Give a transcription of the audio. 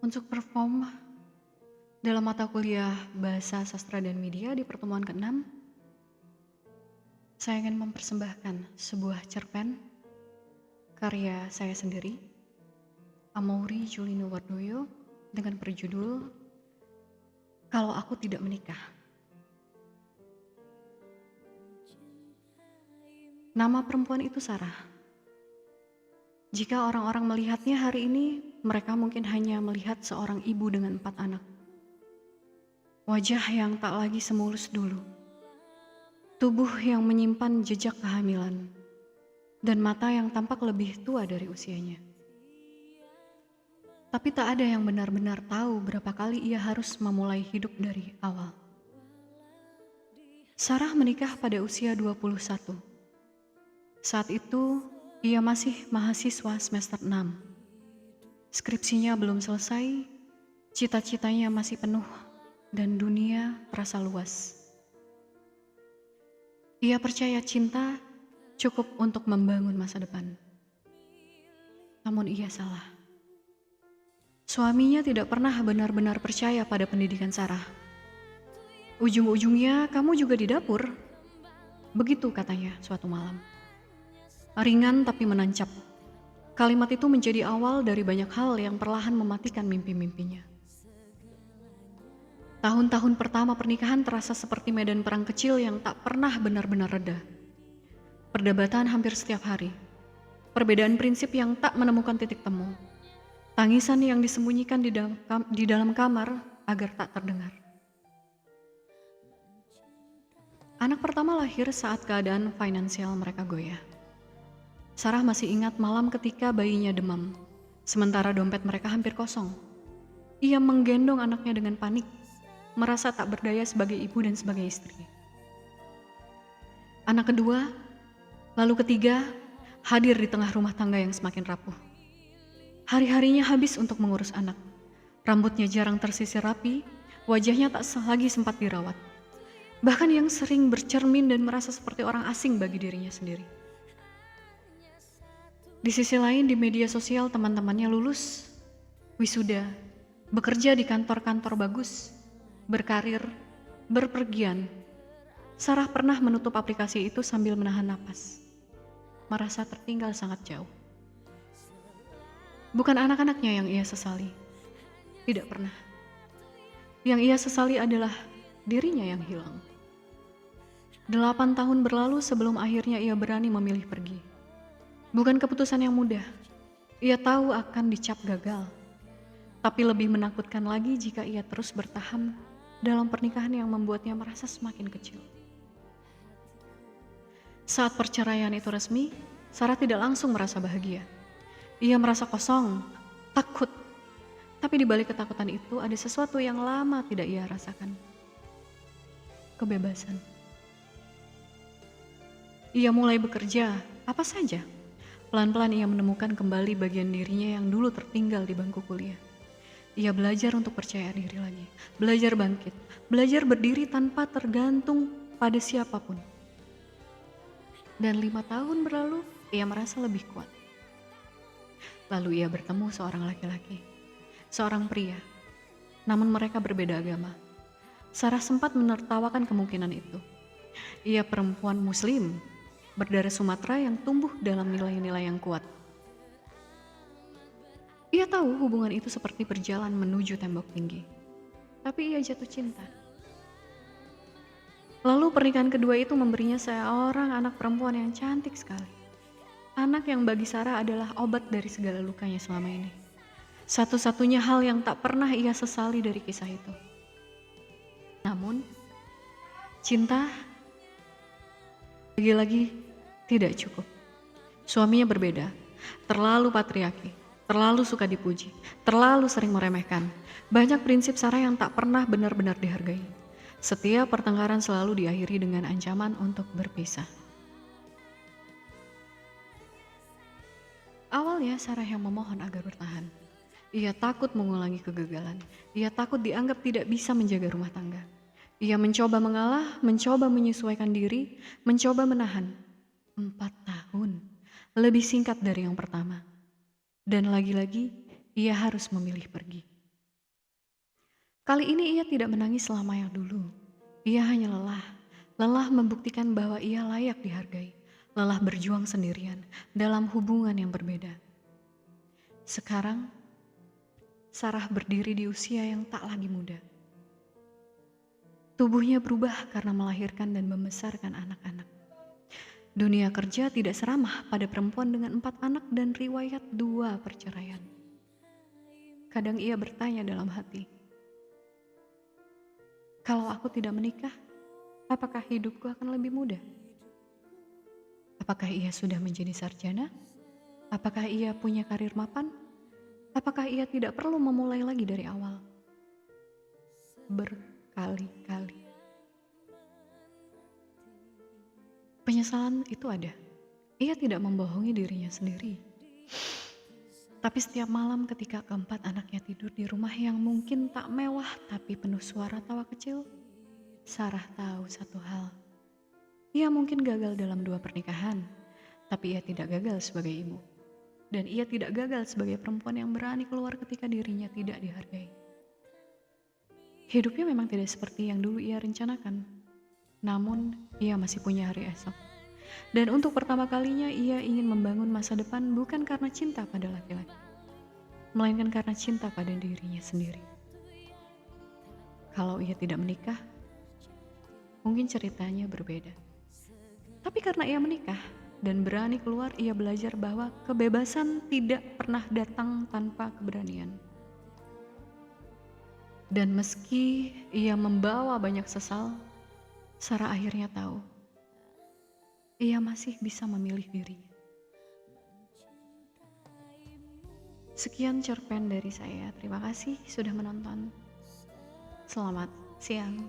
Untuk perform dalam mata kuliah Bahasa Sastra dan Media di pertemuan ke-6, saya ingin mempersembahkan sebuah cerpen karya saya sendiri, Amaury Julino Wardoyo, dengan berjudul Kalau Aku Tidak Menikah. Nama perempuan itu Sarah. Jika orang-orang melihatnya hari ini, mereka mungkin hanya melihat seorang ibu dengan 4 anak. Wajah yang tak lagi semulus dulu. Tubuh yang menyimpan jejak kehamilan. Dan mata yang tampak lebih tua dari usianya. Tapi tak ada yang benar-benar tahu berapa kali ia harus memulai hidup dari awal. Sarah menikah pada usia 21. Saat itu, ia masih mahasiswa semester 6. Skripsinya belum selesai, cita-citanya masih penuh, dan dunia terasa luas. Ia percaya cinta cukup untuk membangun masa depan. Namun ia salah. Suaminya tidak pernah benar-benar percaya pada pendidikan Sarah. Ujung-ujungnya kamu juga di dapur. Begitu katanya suatu malam. Ringan tapi menancap. Kalimat itu menjadi awal dari banyak hal yang perlahan mematikan mimpi-mimpinya. Tahun-tahun pertama pernikahan terasa seperti medan perang kecil yang tak pernah benar-benar reda. Perdebatan hampir setiap hari. Perbedaan prinsip yang tak menemukan titik temu. Tangisan yang disembunyikan di dalam kamar agar tak terdengar. Anak pertama lahir saat keadaan finansial mereka goyah. Sarah masih ingat malam ketika bayinya demam, sementara dompet mereka hampir kosong. Ia menggendong anaknya dengan panik, merasa tak berdaya sebagai ibu dan sebagai istri. Anak kedua, lalu ketiga, hadir di tengah rumah tangga yang semakin rapuh. Hari-harinya habis untuk mengurus anak. Rambutnya jarang tersisir rapi, wajahnya tak lagi sempat dirawat. Bahkan yang sering bercermin dan merasa seperti orang asing bagi dirinya sendiri. Di sisi lain di media sosial teman-temannya lulus, wisuda, bekerja di kantor-kantor bagus, berkarir, berpergian. Sarah pernah menutup aplikasi itu sambil menahan napas. Merasa tertinggal sangat jauh. Bukan anak-anaknya yang ia sesali. Tidak pernah. Yang ia sesali adalah dirinya yang hilang. 8 tahun berlalu sebelum akhirnya ia berani memilih pergi. Bukan keputusan yang mudah. Ia tahu akan dicap gagal. Tapi lebih menakutkan lagi jika ia terus bertahan dalam pernikahan yang membuatnya merasa semakin kecil. Saat perceraian itu resmi, Sarah tidak langsung merasa bahagia. Ia merasa kosong, takut. Tapi di balik ketakutan itu ada sesuatu yang lama tidak ia rasakan. Kebebasan. Ia mulai bekerja, apa saja. Pelan-pelan ia menemukan kembali bagian dirinya yang dulu tertinggal di bangku kuliah. Ia belajar untuk percaya diri lagi, belajar bangkit, belajar berdiri tanpa tergantung pada siapapun. Dan 5 tahun berlalu, ia merasa lebih kuat. Lalu ia bertemu seorang laki-laki, seorang pria, namun mereka berbeda agama. Sarah sempat menertawakan kemungkinan itu. Ia perempuan muslim, berdarah Sumatera yang tumbuh dalam nilai-nilai yang kuat. Ia tahu hubungan itu seperti berjalan menuju tembok tinggi. Tapi ia jatuh cinta. Lalu pernikahan kedua itu memberinya seorang anak perempuan yang cantik sekali. Anak yang bagi Sarah adalah obat dari segala lukanya selama ini. Satu-satunya hal yang tak pernah ia sesali dari kisah itu. Namun, cinta lagi-lagi tidak cukup. Suaminya berbeda, terlalu patriarki, terlalu suka dipuji, terlalu sering meremehkan. Banyak prinsip Sarah yang tak pernah benar-benar dihargai. Setiap pertengkaran selalu diakhiri dengan ancaman untuk berpisah. Awalnya Sarah yang memohon agar bertahan. Ia takut mengulangi kegagalan. Ia takut dianggap tidak bisa menjaga rumah tangga. Ia mencoba mengalah, mencoba menyesuaikan diri, mencoba menahan. 4 tahun, lebih singkat dari yang pertama. Dan lagi-lagi ia harus memilih pergi. Kali ini ia tidak menangis selama yang dulu. Ia hanya lelah. Lelah membuktikan bahwa ia layak dihargai. Lelah berjuang sendirian dalam hubungan yang berbeda. Sekarang, Sarah berdiri di usia yang tak lagi muda. Tubuhnya berubah karena melahirkan dan membesarkan anak-anak. Dunia kerja tidak seramah pada perempuan dengan 4 anak dan riwayat 2 perceraian. Kadang ia bertanya dalam hati, kalau aku tidak menikah, apakah hidupku akan lebih mudah? Apakah ia sudah menjadi sarjana? Apakah ia punya karir mapan? Apakah ia tidak perlu memulai lagi dari awal? Berkali-kali. Penyesalan itu ada. Ia tidak membohongi dirinya sendiri. Tapi setiap malam ketika keempat anaknya tidur di rumah yang mungkin tak mewah tapi penuh suara tawa kecil, Sarah tahu satu hal. Ia mungkin gagal dalam 2 pernikahan, tapi ia tidak gagal sebagai ibu. Dan ia tidak gagal sebagai perempuan yang berani keluar ketika dirinya tidak dihargai. Hidupnya memang tidak seperti yang dulu ia rencanakan. Namun, ia masih punya hari esok. Dan untuk pertama kalinya ia ingin membangun masa depan bukan karena cinta pada laki-laki, melainkan karena cinta pada dirinya sendiri. Kalau ia tidak menikah, mungkin ceritanya berbeda. Tapi karena ia menikah dan berani keluar, ia belajar bahwa kebebasan tidak pernah datang tanpa keberanian. Dan meski ia membawa banyak sesal, Sarah akhirnya tahu, ia masih bisa memilih dirinya. Sekian cerpen dari saya. Terima kasih sudah menonton. Selamat siang.